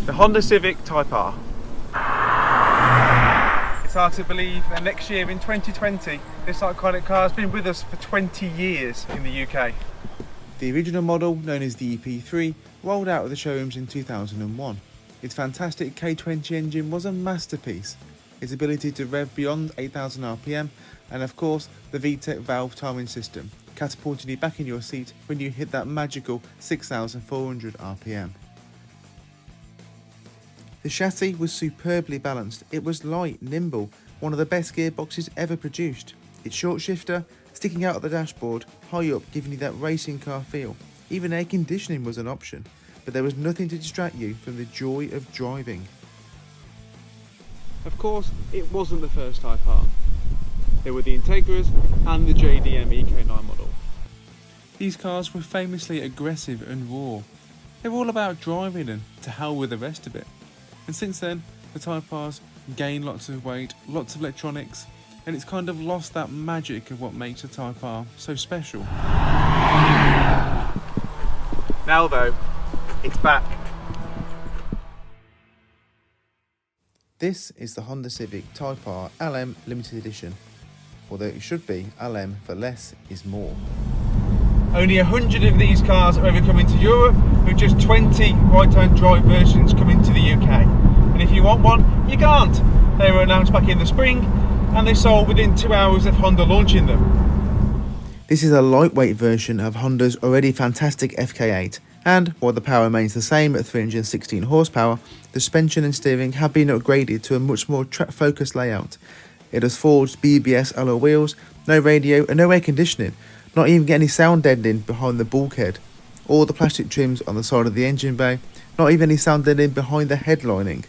The Honda Civic Type R. It's hard to believe that next year in 2020, this iconic car has been with us for 20 years in the UK. The original model, known as the EP3, rolled out of the showrooms in 2001. Its fantastic K20 engine was a masterpiece. Its ability to rev beyond 8,000 RPM, and of course the VTEC valve timing system, catapulting you back in your seat when you hit that magical 6,400 RPM. The chassis was superbly balanced. It was light, nimble, one of the best gearboxes ever produced. Its short shifter, sticking out of the dashboard, high up, giving you that racing car feel. Even air conditioning was an option, but there was nothing to distract you from the joy of driving. Of course, it wasn't the first Type R. There were the Integras and the JDM EK9 model. These cars were famously aggressive and raw. They were all about driving and to hell with the rest of it. And since then, the Type R's gained lots of weight, lots of electronics, and it's kind of lost that magic of what makes a Type R so special. Now though, it's back. This is the Honda Civic Type R LM Limited Edition, although it should be LM for less is more. Only 100 of these cars are ever coming to Europe, with just 20 right-hand drive versions coming to the UK. And if you want one, you can't. They were announced back in the spring, and they sold within 2 hours of Honda launching them. This is a lightweight version of Honda's already fantastic FK8, and while the power remains the same at 316 horsepower, the suspension and steering have been upgraded to a much more track-focused layout. It has forged BBS alloy wheels, no radio and no air conditioning, not even get any sound deadening behind the bulkhead. All the plastic trims on the side of the engine bay, not even any sound deadening behind the headlining.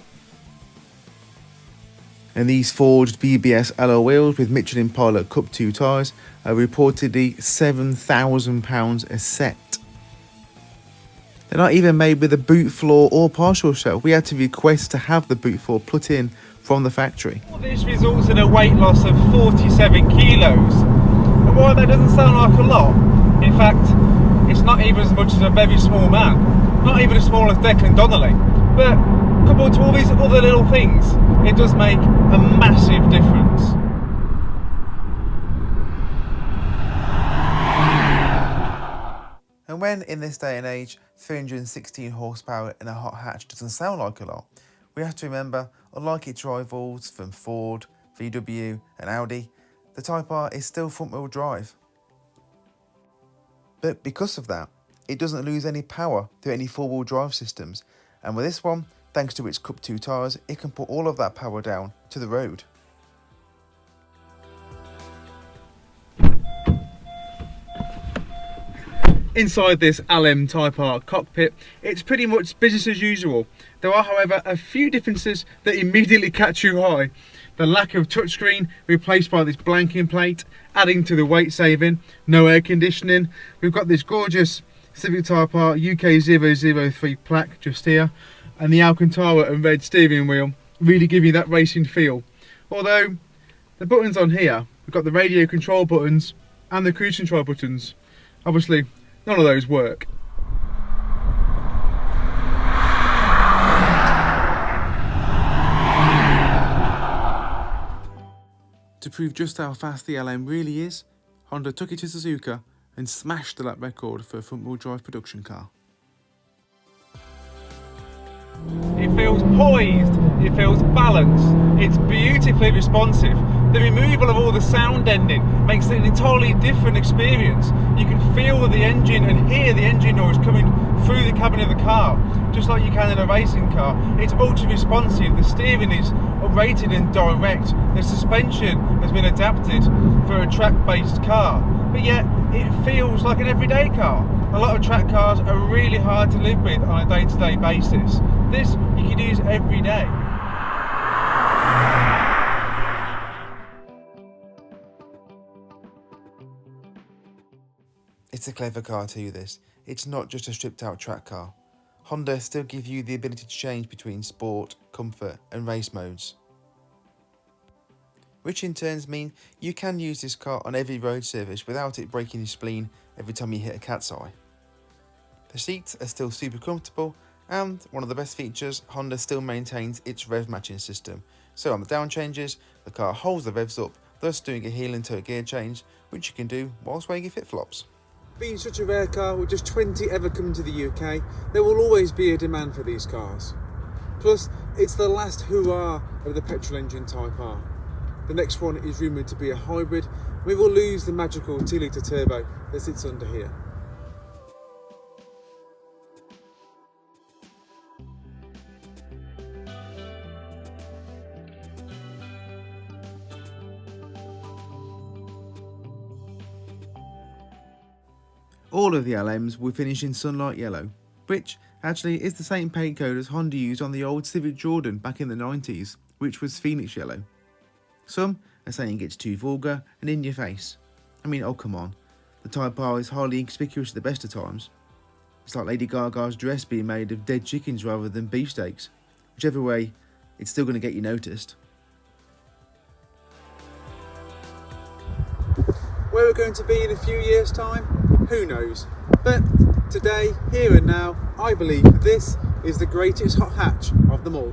And these forged BBS alloy wheels with Michelin Pilot Cup 2 tyres are reportedly £7,000 a set. They're not even made with a boot floor or partial shell. We had to request to have the boot floor put in from the factory. Well, this results in a weight loss of 47 kilos. And while that doesn't sound like a lot, in fact, it's not even as much as a very small man. Not even as small as Declan Donnelly. But coupled to all these other little things, it does make a massive difference. And when, in this day and age, 316 horsepower in a hot hatch doesn't sound like a lot, we have to remember, unlike its rivals from Ford, VW and Audi, the Type R is still front-wheel drive. But because of that, it doesn't lose any power through any four-wheel drive systems, and with this one, thanks to its Cup 2 tyres, it can put all of that power down to the road. Inside this LM Type R cockpit, it's pretty much business as usual. There are, however, a few differences that immediately catch your eye. The lack of touchscreen replaced by this blanking plate, adding to the weight saving. No air conditioning. We've got this gorgeous Civic Type R UK 003 plaque just here, and the Alcantara and red steering wheel really give you that racing feel. Although the buttons on here, we've got the radio control buttons and the cruise control buttons. Obviously, none of those work. To prove just how fast the LM really is, Honda took it to Suzuka and smashed the lap record for a front-wheel drive production car. It feels poised, it feels balanced, it's beautifully responsive. The removal of all the sound deadening makes it an entirely different experience. You can feel the engine and hear the engine noise coming through the cabin of the car, just like you can in a racing car. It's ultra responsive, the steering is rated and direct, the suspension has been adapted for a track-based car, but yet it feels like an everyday car. A lot of track cars are really hard to live with on a day-to-day basis. This you can use every day. It's a clever car too, this. It's not just a stripped out track car. Honda still give you the ability to change between sport, comfort and race modes, which in turns mean you can use this car on every road surface without it breaking your spleen every time you hit a cat's eye. The seats are still super comfortable And one of the best features, Honda still maintains its rev matching system. So on the down changes, the car holds the revs up, thus doing a heel and toe gear change, which you can do whilst wearing your flip-flops. Being such a rare car with just 20 ever coming to the UK, there will always be a demand for these cars. Plus, it's the last hurrah of the petrol engine Type R. The next one is rumoured to be a hybrid. We will lose the magical 2-litre turbo that sits under here. All of the LMs will finish in sunlight yellow, which actually is the same paint code as Honda used on the old Civic Jordan back in the 90s, which was Phoenix yellow. Some are saying it's too vulgar and in your face. I mean, oh come on, the Type R is hardly inconspicuous at the best of times. It's like Lady Gaga's dress being made of dead chickens rather than beefsteaks. Whichever way, it's still going to get you noticed. Where we're going to be in a few years' time, who knows? But today, here and now, I believe this is the greatest hot hatch of them all.